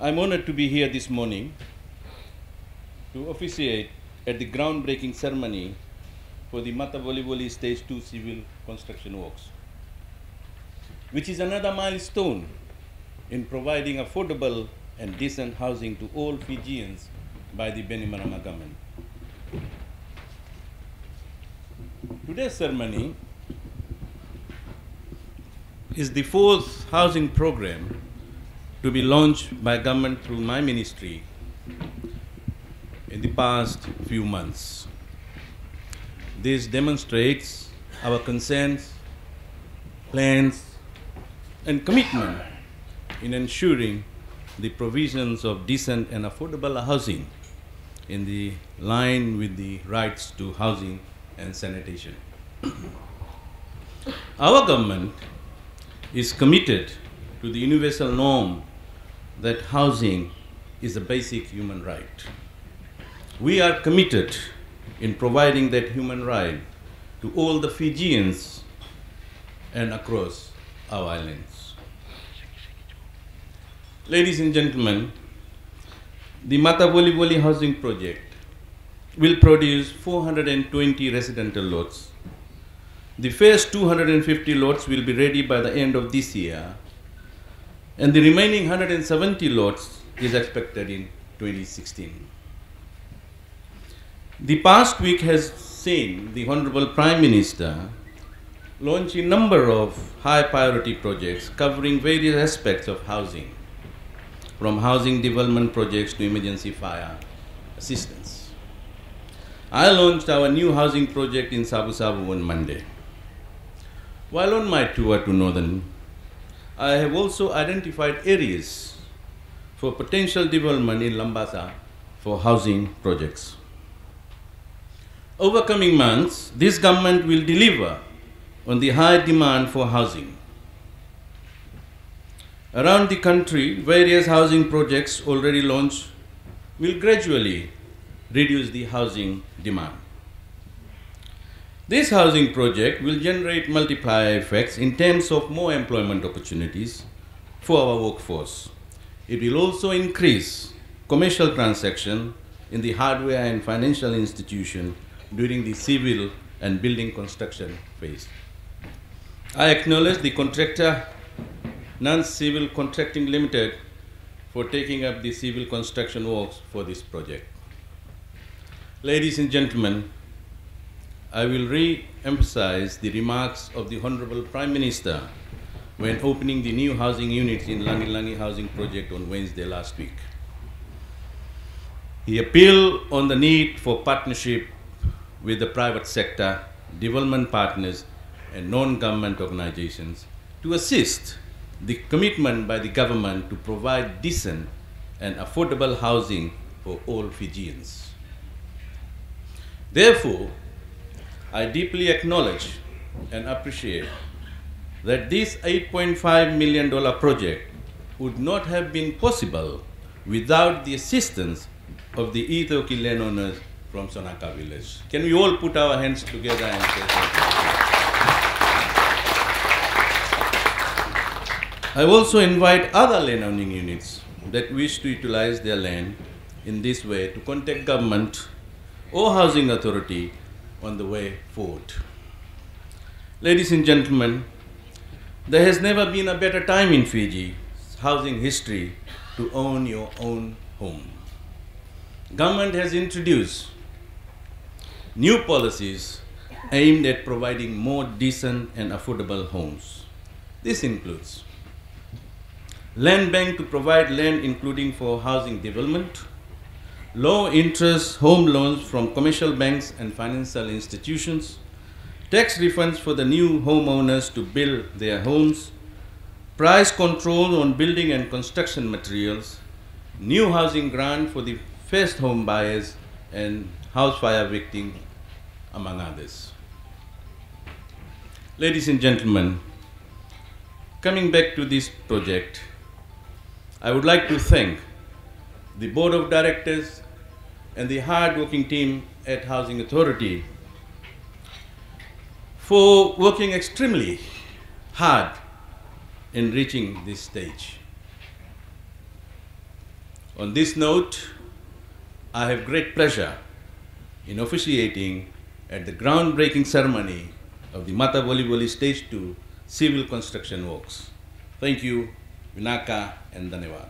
I'm honored to be here this morning to officiate at the groundbreaking ceremony for the Matavolivoli Stage 2 civil construction works, which is another milestone in providing affordable and decent housing to all Fijians by the Bainimarama government. Today's ceremony is the fourth housing program to be launched by government through my ministry in the past few months. This demonstrates our concerns, plans, and commitment in ensuring the provisions of decent and affordable housing in the line with the rights to housing and sanitation. Our government is committed to the universal norm that housing is a basic human right. We are committed in providing that human right to all the Fijians and across our islands. Ladies and gentlemen, the Matavolivoli housing project will produce 420 residential lots. The first 250 lots will be ready by the end of this year, and the remaining 170 lots is expected in 2016. The past week has seen the Honorable Prime Minister launch a number of high priority projects covering various aspects of housing, from housing development projects to emergency fire assistance. I launched our new housing project in Sabu Sabu on Monday. While on my tour to Northern, I have also identified areas for potential development in Lambasa for housing projects. Over coming months, this government will deliver on the high demand for housing. Around the country, various housing projects already launched will gradually reduce the housing demand. This housing project will generate multiplier effects in terms of more employment opportunities for our workforce. It will also increase commercial transactions in the hardware and financial institution during the civil and building construction phase. I acknowledge the contractor, Non-Civil Contracting Limited, for taking up the civil construction works for this project. Ladies and gentlemen, I will re-emphasize the remarks of the Honorable Prime Minister when opening the new housing units in Langi Langi Housing Project on Wednesday last week. He appealed on the need for partnership with the private sector, development partners, and non-government organizations to assist the commitment by the government to provide decent and affordable housing for all Fijians. Therefore, I deeply acknowledge and appreciate that this $8.5 million project would not have been possible without the assistance of the Itoki landowners from Sonaka village. Can we all put our hands together and say thank you? I also invite other landowning units that wish to utilize their land in this way to contact government or housing authority on the way forward. Ladies and gentlemen, there has never been a better time in Fiji's housing history to own your own home. Government has introduced new policies aimed at providing more decent and affordable homes. This includes land bank to provide land including for housing development, low interest home loans from commercial banks and financial institutions, tax refunds for the new homeowners to build their homes, price control on building and construction materials, new housing grant for the first home buyers, and house fire victims, among others. Ladies and gentlemen, coming back to this project, I would like to thank the Board of Directors and the hard-working team at Housing Authority for working extremely hard in reaching this stage. On this note, I have great pleasure in officiating at the groundbreaking ceremony of the Matavolivoli Stage 2 civil construction works. Thank you, Vinaka and Dhanyavad.